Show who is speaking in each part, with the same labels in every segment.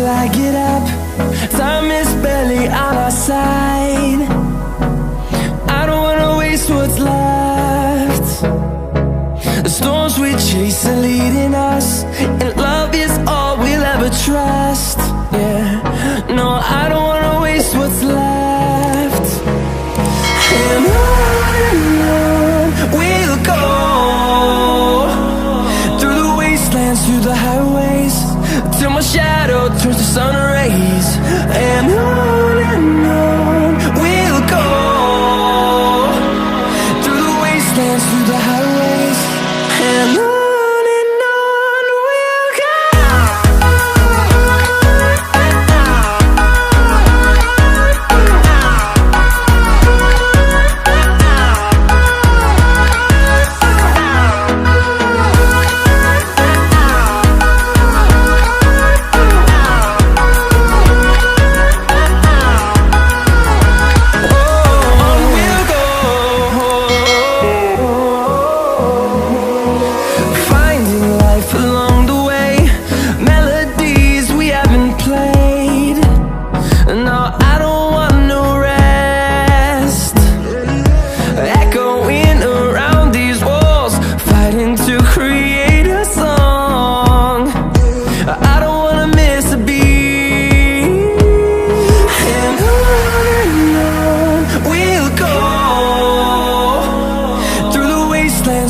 Speaker 1: I get up. Time is barely on our side. I don't wanna waste what's left. The storms we chase are leading us, and love is all we'll ever trust. Yeah, no, I don't wanna waste what's left. And on we'll go, through the wastelands, through the highways, till my shadow turns to sun rays. And on we'll go, through the wastelands, through the highways, and on.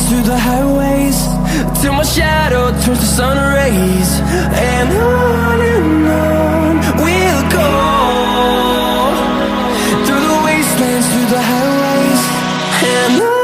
Speaker 1: Through the highways, till my shadow turns to sun rays. And on we'll go, through the wastelands, through the highways, and on.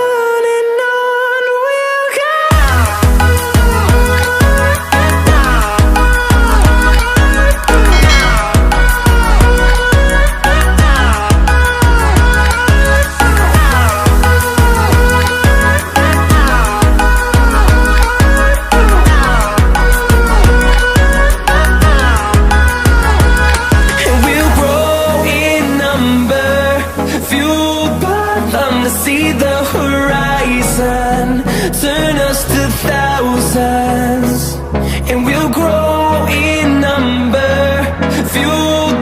Speaker 1: See the horizon turn us to thousands, and we'll grow in number, fueled